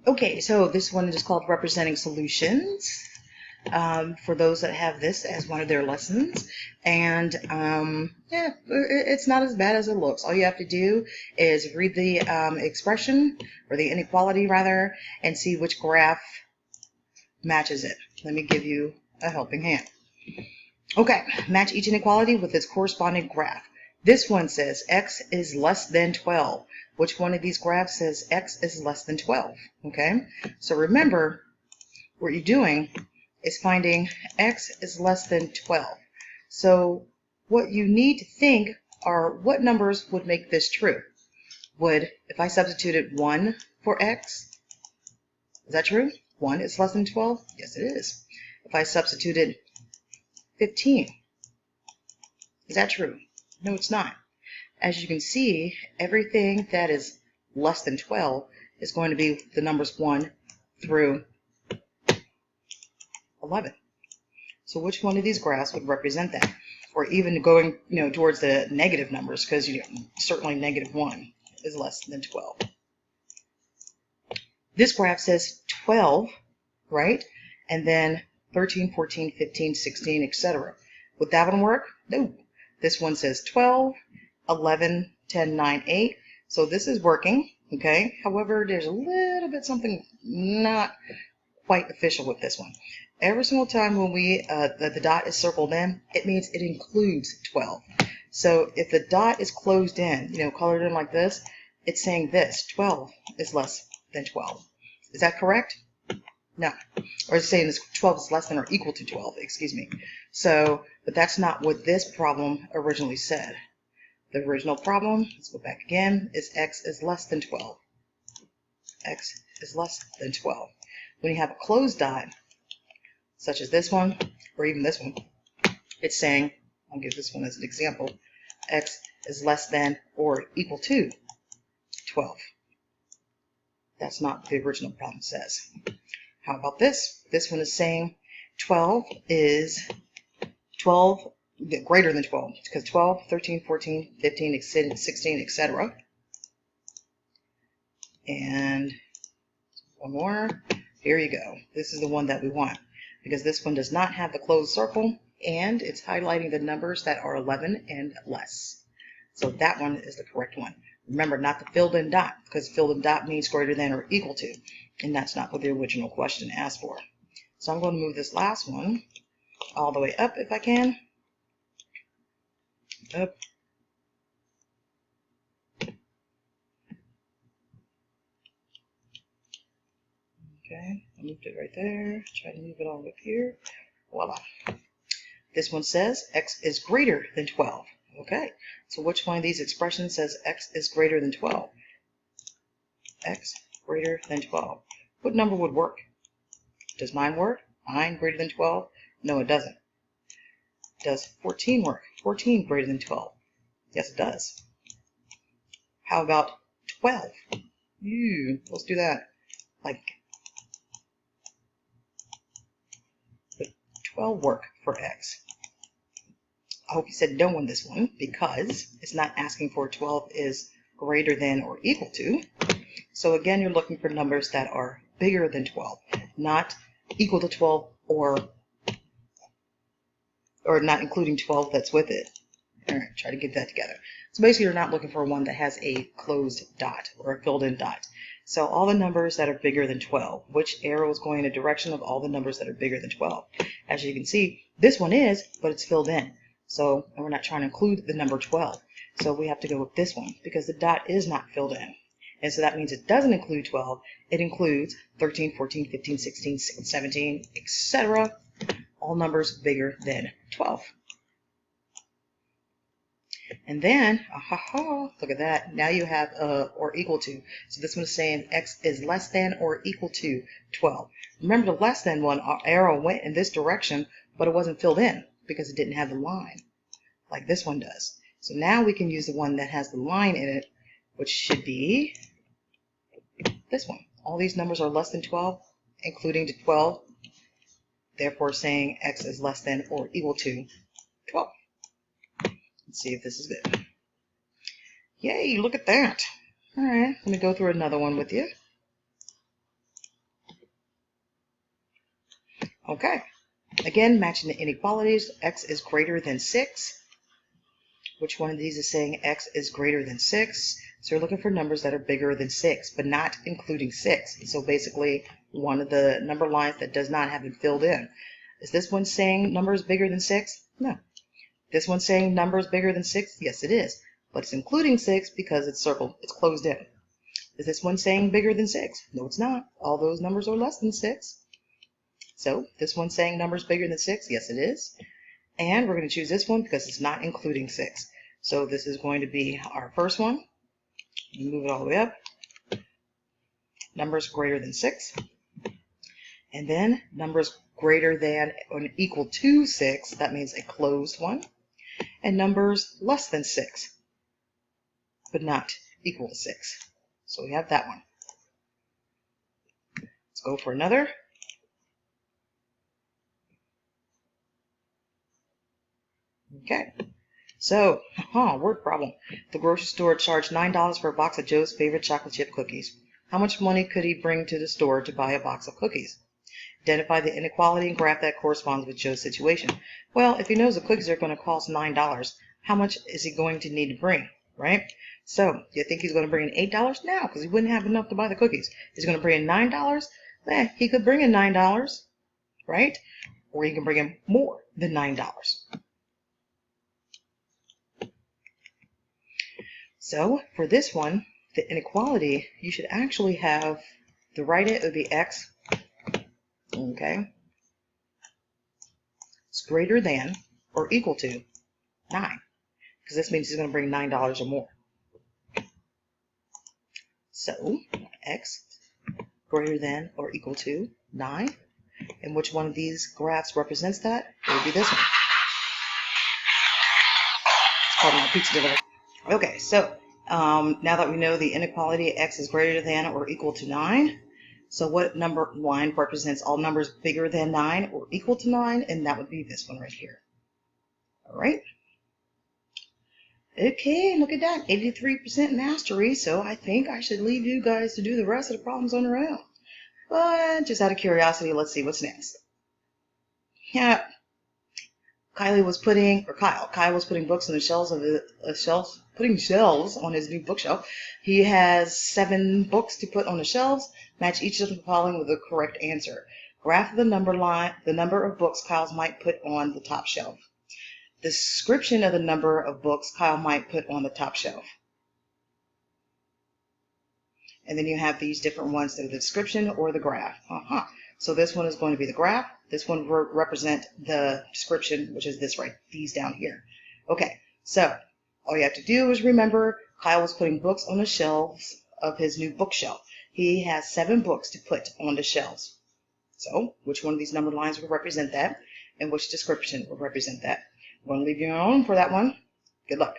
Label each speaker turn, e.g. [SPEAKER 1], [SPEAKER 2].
[SPEAKER 1] Okay, so this one is called Representing Solutions. For those that have this as one of their lessons. And yeah, it's not as bad as it looks. All you have to do is read the expression, or the inequality rather, and see which graph matches it. Let me give you a helping hand. Okay, match each inequality with its corresponding graph. This one says x is less than 12. Which one of these graphs says x is less than 12? Okay, so remember, what you're doing is finding x is less than 12. So what you need to think are what numbers would make this true. If I substituted 1 for x, is that true? 1 is less than 12? Yes, it is. If I substituted 15, is that true? No, it's not. As you can see, everything that is less than 12 is going to be the numbers 1 through 11. So which one of these graphs would represent that? Or even going, towards the negative numbers, because certainly -1 is less than 12. This graph says 12, right? And then 13, 14, 15, 16, etc. Would that one work? No. This one says 12, 11, 10, 9, 8. So this is working, okay? However, there's a little bit something not quite official with this one. Every single time when the dot is circled in, it means it includes 12. So if the dot is closed in, colored in like this, it's saying this, 12 is less than 12. Is that correct? No. Or it's saying this 12 is less than or equal to 12, excuse me. So, but that's not what this problem originally said. The original problem, let's go back again, is x is less than 12. X is less than 12. When you have a closed dot, such as this one, or even this one, it's saying, I'll give this one as an example, x is less than or equal to 12. That's not what the original problem says. How about this? This one is saying 12 is greater than 12, because 12, 13, 14, 15, 16, etc. And one more. Here you go. This is the one that we want, because this one does not have the closed circle, and it's highlighting the numbers that are 11 and less. So that one is the correct one. Remember, not the filled in dot, because filled in dot means greater than or equal to, and that's not what the original question asked for. So I'm going to move this last one all the way up if I can. Up. Okay, I moved it right there. Try to move it all up here. Voila. This one says x is greater than 12. Okay, so which one of these expressions says x is greater than 12? X greater than 12. What number would work? Does mine work? 9 greater than 12? No, it doesn't. Does 14 work? 14 greater than 12? Yes, it does. How about 12? Let's do that. Like, would 12 work for x? I hope you said no on this one, because it's not asking for 12 is greater than or equal to. So again, you're looking for numbers that are bigger than 12, not equal to 12 or not including 12 that's with it. All right, try to get that together. So basically, you're not looking for one that has a closed dot or a filled in dot. So all the numbers that are bigger than 12, which arrow is going in the direction of all the numbers that are bigger than 12? As you can see, this one is, but it's filled in. So, and we're not trying to include the number 12. So we have to go with this one, because the dot is not filled in. And so that means it doesn't include 12. It includes 13, 14, 15, 16, 17, etc. All numbers bigger than 12. And then, look at that. Now you have or equal to. So this one is saying x is less than or equal to 12. Remember, the less than one, our arrow went in this direction, but it wasn't filled in because it didn't have the line like this one does. So now we can use the one that has the line in it, which should be this one. All these numbers are less than 12, including the 12, therefore saying x is less than or equal to 12. Let's see if this is good. Yay, look at that. All right, let me go through another one with you. Okay, again, matching the inequalities, x is greater than 6. Which one of these is saying x is greater than 6? So we're looking for numbers that are bigger than 6, but not including 6. So basically, one of the number lines that does not have it filled in. Is this one saying numbers bigger than 6? No. This one saying numbers bigger than 6? Yes, it is. But it's including 6 because it's circled, it's closed in. Is this one saying bigger than 6? No, it's not. All those numbers are less than 6. So this one's saying numbers bigger than 6? Yes, it is. And we're going to choose this one because it's not including 6. So this is going to be our first one. Move it all the way up. Numbers greater than 6. And then numbers greater than or equal to 6. That means a closed one. And numbers less than 6, but not equal to 6. So we have that one. Let's go for another. Okay. So, word problem. The grocery store charged $9 for a box of Joe's favorite chocolate chip cookies. How much money could he bring to the store to buy a box of cookies? Identify the inequality and graph that corresponds with Joe's situation. Well, if he knows the cookies are going to cost $9, how much is he going to need to bring, right? So, do you think he's going to bring in $8? No, because he wouldn't have enough to buy the cookies. He's going to bring in $9? He could bring in $9, right? Or he can bring in more than $9. So for this one, the inequality, you should actually have the right it would be x, okay? It's greater than or equal to 9, because this means he's going to bring $9 or more. So x greater than or equal to 9. And which one of these graphs represents that? It would be this one. It's called my pizza delivery. Okay, so now that we know the inequality x is greater than or equal to 9, so what number line represents all numbers bigger than 9 or equal to 9? And that would be this one right here. All right. Okay, look at that, 83% mastery. So I think I should leave you guys to do the rest of the problems on your own. But just out of curiosity, let's see what's next. Yeah. Kyle was putting books on the shelves of putting shelves on his new bookshelf. He has 7 books to put on the shelves. Match each of the following with the correct answer. Graph the number of books Kyle might put on the top shelf. Description of the number of books Kyle might put on the top shelf. And then you have these different ones, the description or the graph. So this one is going to be the graph. This one will represent the description, which is this right, these down here. Okay, so all you have to do is remember Kyle was putting books on the shelves of his new bookshelf. He has 7 books to put on the shelves. So which one of these numbered lines will represent that, and which description will represent that? I'm going to leave you alone for that one. Good luck.